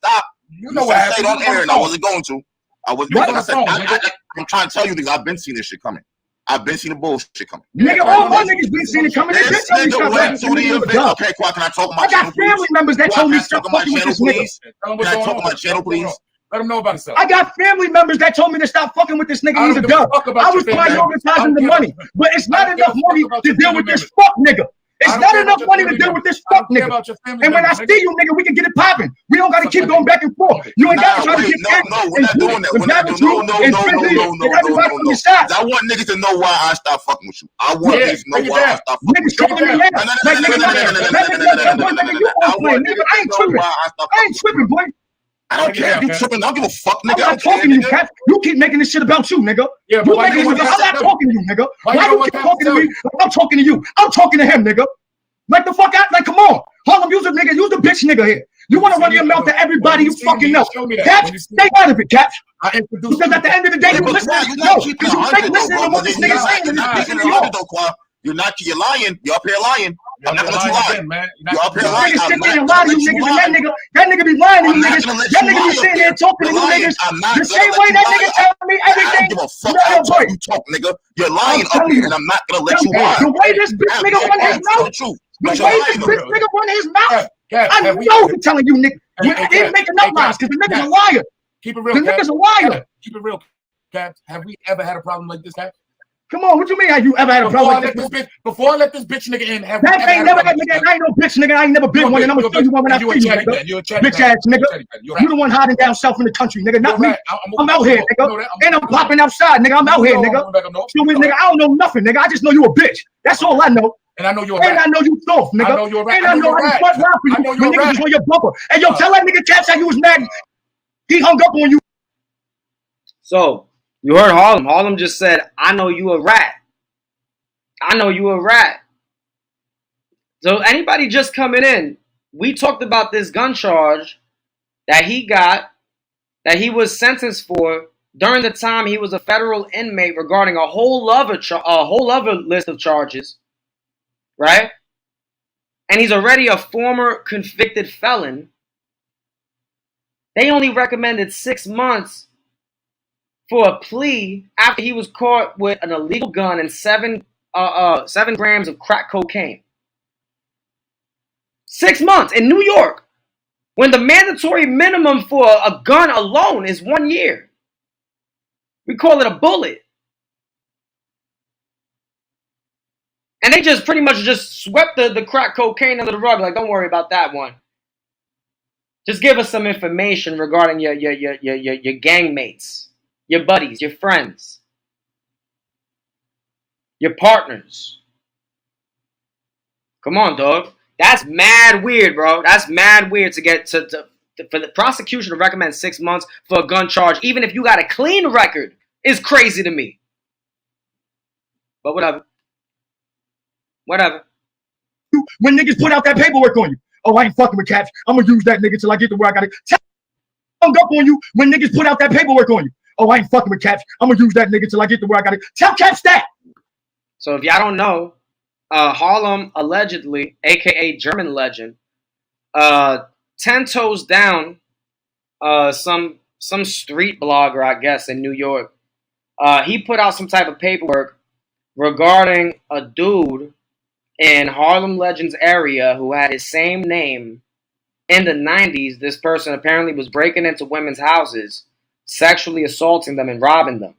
stop. You know what happened. Stayed on air and I wasn't going to. I was. Like I said, I'm trying to tell you niggas, I've been seeing this shit coming. I've been seeing the bullshit coming. Nigga, all my niggas been seeing it coming. This nigga went to the event. Okay, Quad, can I talk on my channel, please? I got family members that told me stop fucking with this nigga. Can I talk on my channel, please? Let them know about himself. I got family members that told me to stop fucking with this nigga. He's a dub. I was prioritizing the money, but it's not enough money to deal with this fuck nigga. It's not enough money to deal with this fuck nigga. And when I see you, nigga, we can get it popping. We don't got to keep going back and forth. You ain't got to try to get No, we're not doing that. We're not doing no. I want niggas to know why I stopped fucking with you. I want niggas to know why I stopped fucking with you. I ain't tripping, boy. I don't care if you tripping. I don't give a fuck, nigga. I'm not talking to you, Cap. You keep making this shit about you, nigga. Yeah, I'm not talking to you, nigga. Why you keep talking to me? I'm talking to you. I'm talking to him, nigga. Like the fuck out. Like, come on. Harlem, use a nigga. Use the bitch nigga here. You want to run your mouth to everybody you fucking know. Cap, stay out of it, Cap. Because at the end of the day, you listen. No, because you take listening to what this nigga saying. You're lying. You're up here lying. I'm not gonna let you lie, man. You're up here lying. I'm not gonna let you lie. That nigga be lying to you niggas. That nigga be sitting there talking to you niggas the same way that nigga telling me everything. I don't give a fuck how you talk, nigga. You're lying up here, and I'm not gonna let you lie. The way this bitch nigga run his mouth. The way this bitch nigga run his mouth. I know he's telling you, nigga. He's making up lies because the nigga's a liar. Keep it real. The nigga's a liar. Keep it real, Cap. Have we ever had a problem like this, Cap? Come on, what you mean? Have you ever had a problem like this? Before I let this bitch nigga in, have that ain't never had nigga. I ain't no bitch nigga. I ain't never been one, and I'm gonna tell you one when I see you, nigga. Bitch ass nigga. You the one hiding down south in the country, nigga. Not me. I'm out here, nigga. And I'm popping outside, nigga. I'm out here, nigga. So nigga, I don't know nothing, nigga. I just know you a bitch. That's all I know. And I know you're a rat. And I know you soft, nigga. I know you're a rat. And I know how you front rap for you when niggas on your bumper. And yo, tell that nigga Caps how you was mad. He hung up on you. So you heard Harlem. Harlem just said, "I know you a rat. I know you a rat." So anybody just coming in, we talked about this gun charge that he got, that he was sentenced for during the time he was a federal inmate regarding a whole other list of charges, right? And he's already a former convicted felon. They only recommended 6 months for a plea after he was caught with an illegal gun and 7 grams of crack cocaine. 6 months in New York, when the mandatory minimum for a gun alone is 1 year. We call it a bullet. And they just pretty much just swept the crack cocaine under the rug. Like, don't worry about that one. Just give us some information regarding your gang mates, your buddies, your friends, your partners. Come on, dog. That's mad weird, bro. That's mad weird to get for the prosecution to recommend 6 months for a gun charge, even if you got a clean record, is crazy to me. But whatever. Whatever. When niggas put out that paperwork on you. Oh, I ain't fucking with Caps. I'm gonna use that nigga till I get to where I gotta. Hung up on you when niggas put out that paperwork on you. Oh, I ain't fucking with Caps. I'm gonna use that nigga till I get to where I gotta. Tell Caps that. So if y'all don't know, Harlem allegedly, aka German legend, 10 toes down, some street blogger, I guess, in New York. He put out some type of paperwork regarding a dude in Harlem Legends area who had his same name. In the 90s, this person apparently was breaking into women's houses, sexually assaulting them and robbing them.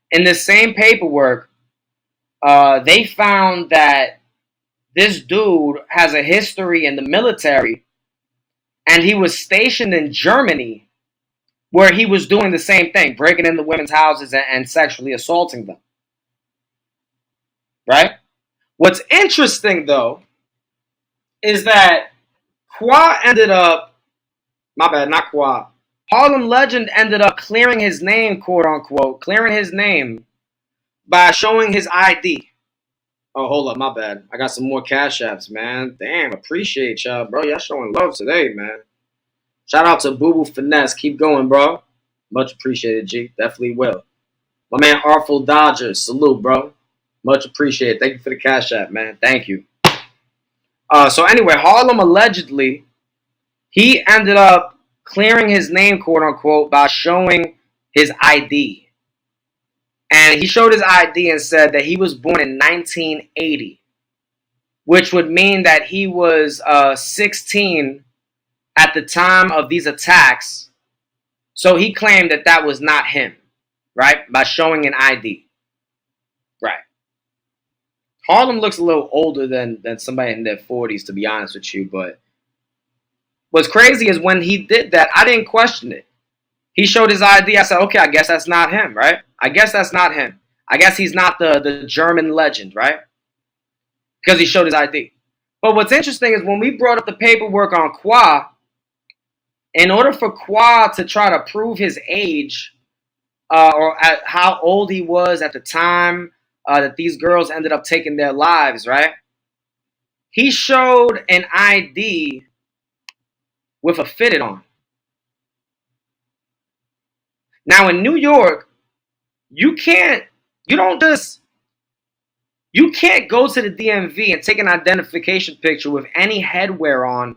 In this same paperwork, they found that this dude has a history in the military, and he was stationed in Germany where he was doing the same thing, breaking into women's houses and sexually assaulting them. Right? What's interesting, though, is that Harlem Legend ended up clearing his name, quote unquote, clearing his name by showing his ID. Oh, hold up, my bad. I got some more cash apps, man. Damn, appreciate y'all, bro. Y'all showing love today, man. Shout out to Boo Boo Finesse. Keep going, bro. Much appreciated, G. Definitely will. My man Artful Dodger. Salute, bro. Much appreciated. Thank you for the cash app, man. Thank you. So anyway, Harlem allegedly he ended up clearing his name, quote unquote, by showing his ID. And he showed his ID and said that he was born in 1980, which would mean that he was 16 at the time of these attacks. So he claimed that that was not him, right? By showing an ID. Right. Harlem looks a little older than somebody in their 40s, to be honest with you. But what's crazy is when he did that, I didn't question it. He showed his ID. I said, okay, I guess that's not him, right? I guess that's not him. I guess he's not the German legend, right? Because he showed his ID. But what's interesting is when we brought up the paperwork on Qua, in order for Qua to try to prove his age or how old he was at the time that these girls ended up taking their lives, right? He showed an ID with a fitted on. Now in New York, you can't go to the DMV and take an identification picture with any headwear on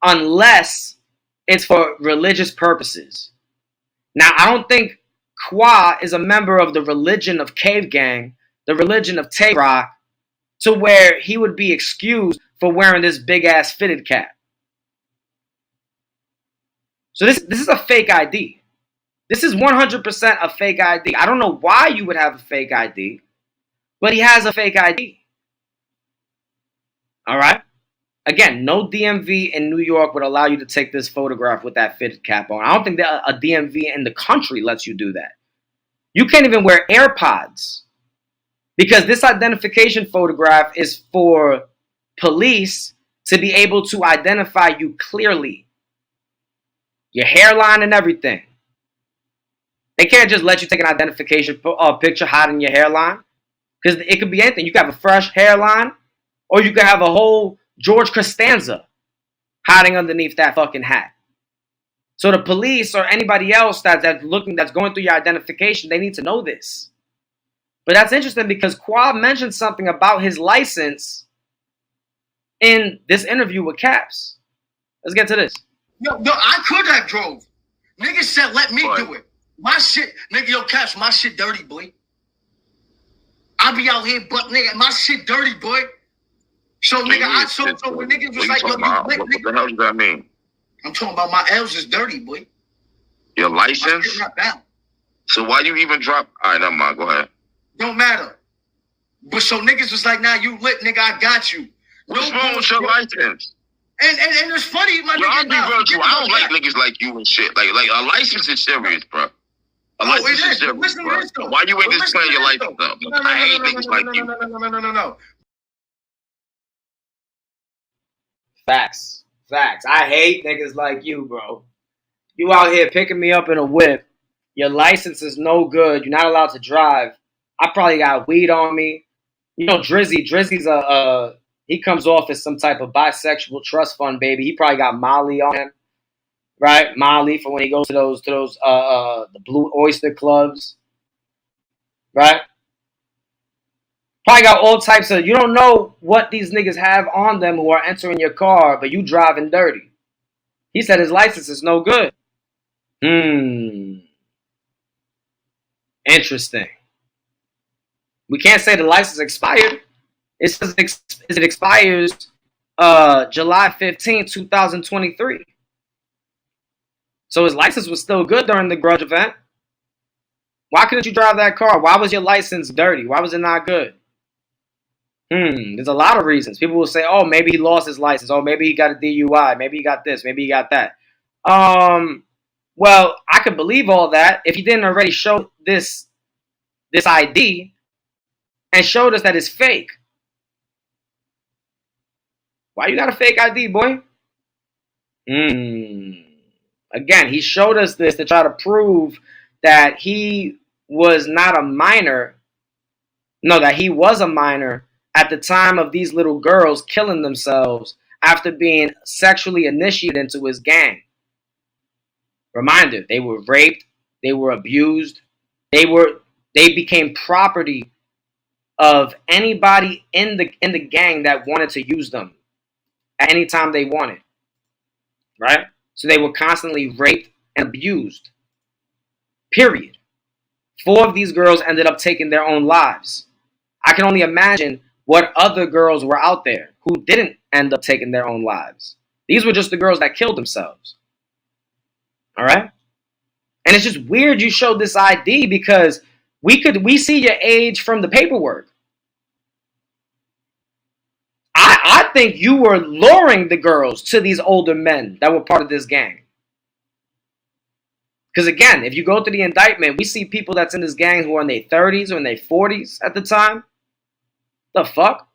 unless it's for religious purposes. Now, I don't think Qua is a member of the religion of Cave Gang, the religion of Tay Rock, to where he would be excused for wearing this big-ass fitted cap. So this is a fake ID. This is 100% a fake ID. I don't know why you would have a fake ID, but he has a fake ID. All right? Again, no DMV in New York would allow you to take this photograph with that fitted cap on. I don't think that a DMV in the country lets you do that. You can't even wear AirPods because this identification photograph is for police to be able to identify you clearly. Your hairline and everything. They can't just let you take an identification picture hiding your hairline because it could be anything. You could have a fresh hairline or you could have a whole George Costanza hiding underneath that fucking hat. So the police or anybody else that's going through your identification, they need to know this. But that's interesting because Qua mentioned something about his license in this interview with Caps. Let's get to this. No, I could have drove. Niggas said let me do it. My shit, nigga, yo, Caps, my shit dirty, boy. I be out here, but nigga, my shit dirty, boy. So nigga, so when niggas was like, yo, what the hell does that mean? I'm talking about my L's is dirty, boy. Your license? So why you even drop? All right, never mind. Go ahead. Don't matter. But so niggas was like, nah, you lit, nigga, I got you. What's wrong with your license? And it's funny, my nigga. I don't like niggas like you and shit. Like a license is serious, bro. A license is serious, bro. Why you ain't just playing your license up? I hate niggas like you. No. Facts. I hate niggas like you, bro. You out here picking me up in a whip. Your license is no good. You're not allowed to drive. I probably got weed on me. You know, Drizzy's he comes off as some type of bisexual trust fund baby. He probably got Molly on him, right? Molly for when he goes to those the Blue Oyster clubs, right? Probably got all types of. You don't know what these niggas have on them who are entering your car, but you driving dirty. He said his license is no good. Interesting. We can't say the license expired. It says it expires July 15, 2023. So his license was still good during the grudge event. Why couldn't you drive that car? Why was your license dirty? Why was it not good? There's a lot of reasons. People will say, oh, maybe he lost his license. Oh, maybe he got a DUI. Maybe he got this. Maybe he got that. Well, I could believe all that if he didn't already show this ID and showed us that it's fake. Why you got a fake ID, boy? Again, he showed us this to try to prove that he was not a minor. No, that he was a minor at the time of these little girls killing themselves after being sexually initiated into his gang. Reminder, they were raped, they were abused, they became property of anybody in the gang that wanted to use them at any time they wanted. Right? So they were constantly raped and abused. Period. 4 of these girls ended up taking their own lives. I can only imagine what other girls were out there who didn't end up taking their own lives. These were just the girls that killed themselves. All right? And it's just weird you showed this ID because we see your age from the paperwork. I think you were luring the girls to these older men that were part of this gang. Because again, if you go through the indictment, we see people that's in this gang who are in their 30s or in their 40s at the time. The fuck?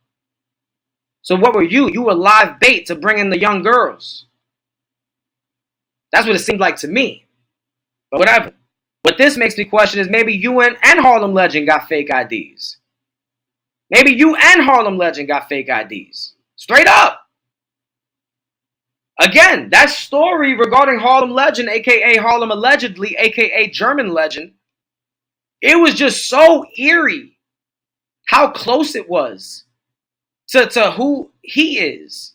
So what were you? You were live bait to bring in the young girls. That's what it seemed like to me. But whatever. What this makes me question is maybe you and Harlem Legend got fake IDs. Maybe you and Harlem Legend got fake IDs. Straight up. Again, that story regarding Harlem Legend, a.k.a. Harlem Allegedly, a.k.a. German Legend, it was just so eerie how close it was to who he is.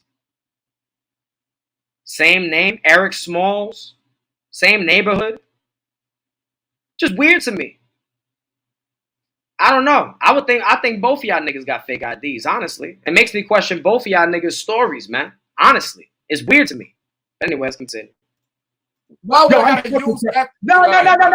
Same name, Eric Smalls, same neighborhood. Just weird to me. I don't know. I think both of y'all niggas got fake IDs, honestly. It makes me question both of y'all niggas' stories, man. Honestly. It's weird to me. Anyway, let's continue. No, no, no, no, no,